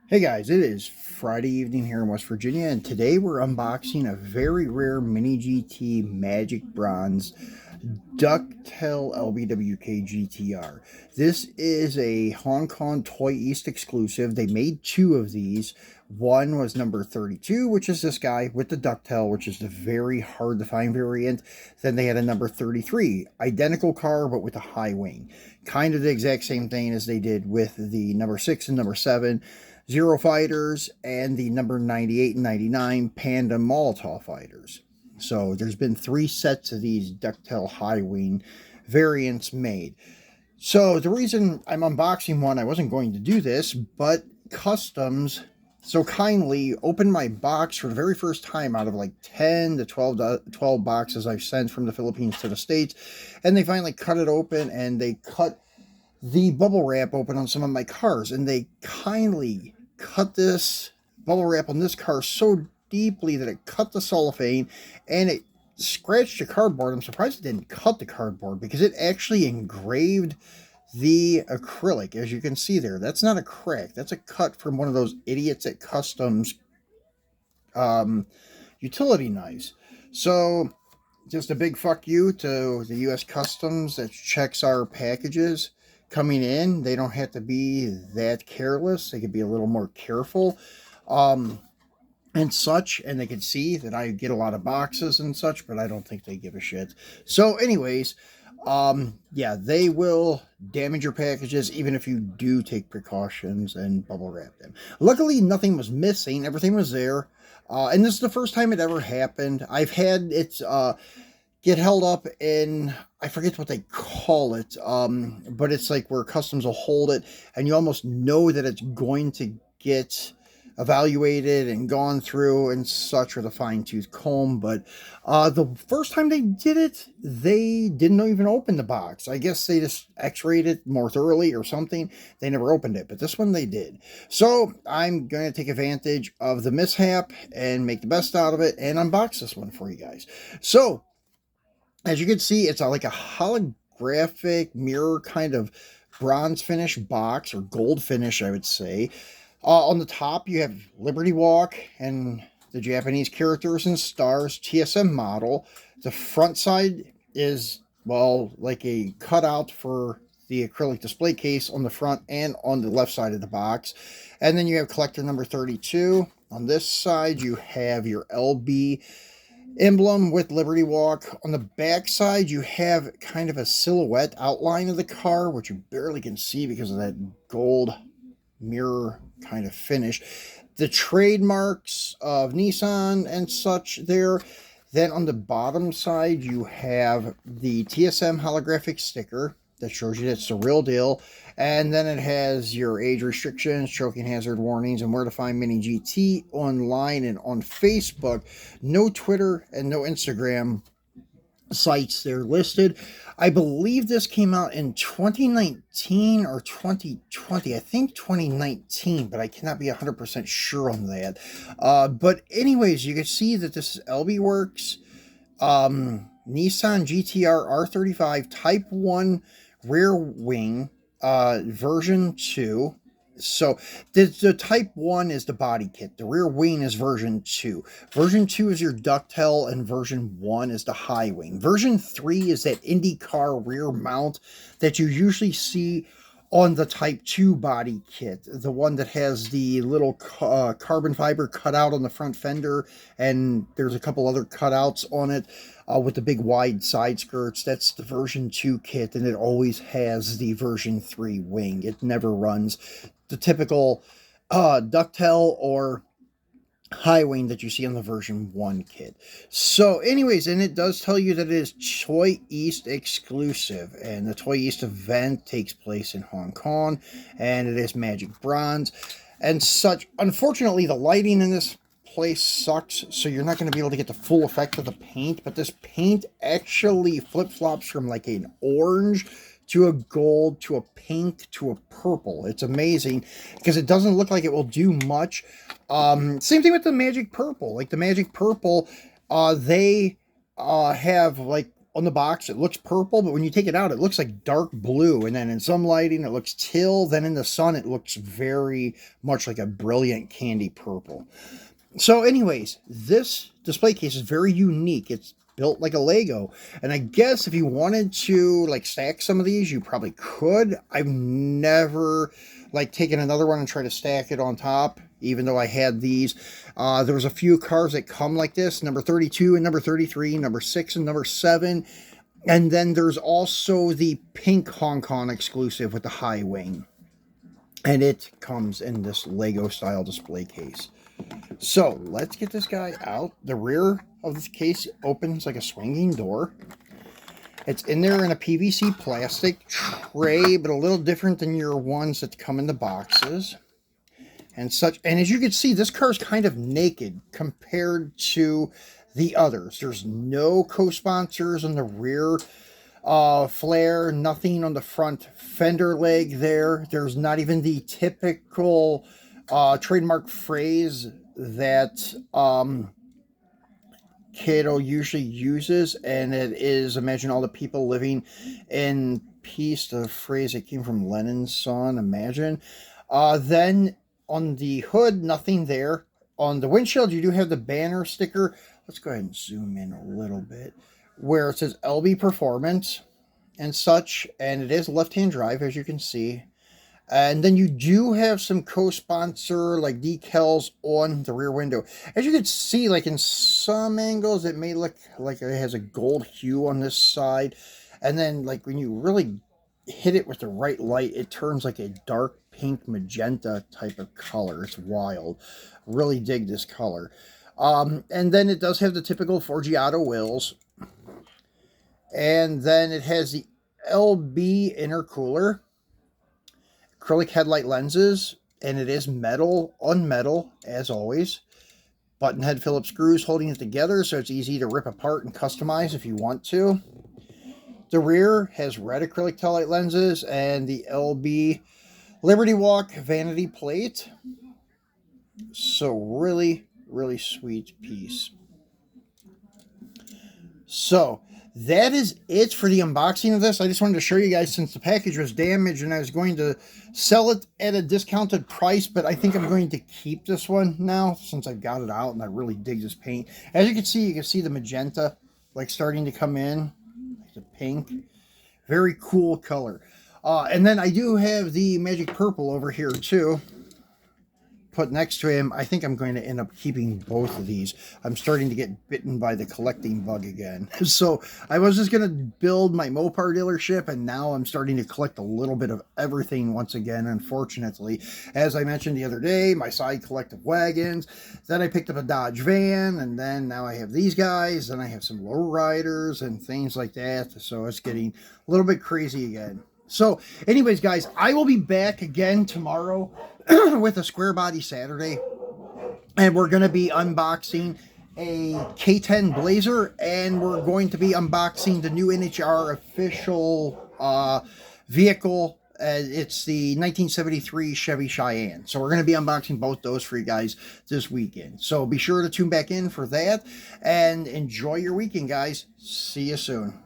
Hey guys, it is Friday evening here in West Virginia, and today we're unboxing a very rare Mini GT Magic Bronze Ducktail LBWK GTR. This is a Hong Kong Toyeast exclusive. They made two of these. One was number 32, which is this guy with the ducktail, which is the very hard to find variant. Then they had a number 33, identical car but with a high wing. Kind of the exact same thing as they did with the number 6 and number 7 Zero Fighters and the number 98 and 99 Panda Molotov Fighters. So there's been 3 sets of these ducktail high wing variants made. So the reason I'm unboxing one, I wasn't going to do this, but Customs so kindly opened my box for the very first time out of like 10 to 12 boxes I've sent from the Philippines to the States, and they finally cut it open and they cut the bubble wrap open on some of my cars, and they kindly cut this bubble wrap on this car so deeply that it cut the cellophane and it scratched the cardboard. I'm surprised it didn't cut the cardboard because it actually engraved the acrylic. As you can see there, that's not a crack, that's a cut from one of those idiots at Customs utility knives. So just a big fuck you to the U.S. Customs that checks our packages coming in. They don't have to be that careless. They could be a little more careful and such, and they can see that I get a lot of boxes and such, but I don't think they give a shit. So anyways, yeah, they will damage your packages even if you do take precautions and bubble wrap them. Luckily, nothing was missing. Everything was there. And this is the first time it ever happened. I've had it get held up in, I forget what they call it, but it's like where Customs will hold it, and you almost know that it's going to get evaluated and gone through and such with a fine-tooth comb. But the first time they did it, they didn't even open the box. I guess they just x-rayed it more thoroughly or something. They never opened it, but this one they did. So I'm going to take advantage of the mishap and make the best out of it and unbox this one for you guys. So as you can see, it's like a holographic mirror kind of bronze finish box, or gold finish, I would say. On the top, you have Liberty Walk and the Japanese characters and stars TSM model. The front side is, well, like a cutout for the acrylic display case on the front and on the left side of the box. And then you have collector number 32. On this side, you have your LB emblem with Liberty Walk. On the back side, you have kind of a silhouette outline of the car, which you barely can see because of that gold mirror kind of finish. The trademarks of Nissan and such there. Then on the bottom side, you have the TSM holographic sticker that shows you that's the real deal. And then it has your age restrictions, choking hazard warnings, and where to find Mini GT online and on Facebook. No Twitter and no Instagram sites there listed. I believe this came out in 2019 or 2020. I think 2019, but I cannot be 100% sure on that. But anyways, you can see that this is LB Works Nissan GTR R35 Type 1 rear wing version 2. So the Type 1 is the body kit. The rear wing is version 2. Version 2 is your ducktail, and version 1 is the high wing. Version 3 is that IndyCar rear mount that you usually see on the Type 2 body kit. The one that has the little carbon fiber cutout on the front fender, and there's a couple other cutouts on it with the big wide side skirts. That's the version 2 kit, and it always has the version 3 wing. It never runs the typical ducktail or high wing that you see on the version 1 kit. So anyways, and it does tell you that it is Toyeast exclusive, and the Toyeast event takes place in Hong Kong, and it is Magic Bronze and such. Unfortunately, the lighting in this place sucks, so you're not going to be able to get the full effect of the paint, but this paint actually flip-flops from like an orange to a gold, to a pink, to a purple. It's amazing because it doesn't look like it will do much. Same thing with the Magic Purple. Like the Magic Purple, they have like on the box, it looks purple, but when you take it out, it looks like dark blue. And then in some lighting, it looks teal. Then in the sun, it looks very much like a brilliant candy purple. So anyways, this display case is very unique. It's built like a Lego. And I guess if you wanted to like stack some of these, you probably could. I've never like taken another one and tried to stack it on top, even though I had these. There was a few cars that come like this, number 32 and number 33, number 6 and number 7. And then there's also the pink Hong Kong exclusive with the high wing. And it comes in this Lego style display case. So let's get this guy out. The rear of this case opens like a swinging door. It's in there in a PVC plastic tray, but a little different than your ones that come in the boxes and such. And as you can see, this car is kind of naked compared to the others. There's no co-sponsors on the rear flare, nothing on the front fender leg there. There's not even the typical trademark phrase that Kato usually uses, and it is imagine all the people living in peace, the phrase that came from Lennon's song, Imagine. Then on the hood, nothing there. On the windshield, you do have the banner sticker. Let's go ahead and zoom in a little bit, where it says LB Performance and such, and it is left-hand drive, as you can see. And then you do have some co-sponsor like decals on the rear window. As you can see, like in some angles, it may look like it has a gold hue on this side. And then like when you really hit it with the right light, it turns like a dark pink magenta type of color. It's wild. Really dig this color. And then it does have the typical Forgiato wheels. And then it has the LB intercooler, acrylic headlight lenses, and it is metal on metal, as always. Button head Phillips screws holding it together, so it's easy to rip apart and customize if you want to. The rear has red acrylic taillight lenses and the LB Liberty Walk vanity plate. So really, really sweet piece. So that is it for the unboxing of this. I just wanted to show you guys since the package was damaged and I was going to sell it at a discounted price, but I think I'm going to keep this one now since I've got it out and I really dig this paint. As you can see the magenta like starting to come in, like the pink. Very cool color. And then I do have the magic purple over here too, put next to him. I think I'm going to end up keeping both of these. I'm starting to get bitten by the collecting bug again. So I was just going to build my Mopar dealership, and now I'm starting to collect a little bit of everything once again, unfortunately. As I mentioned the other day, my side collective wagons, then I picked up a Dodge van, and then now I have these guys, and I have some low riders and things like that. So it's getting a little bit crazy again. So anyways, guys, I will be back again tomorrow with a Square Body Saturday, and we're going to be unboxing a K10 Blazer, and we're going to be unboxing the new NHR official vehicle. It's the 1973 Chevy Cheyenne. So we're going to be unboxing both those for you guys this weekend. So be sure to tune back in for that, and enjoy your weekend, guys. See you soon.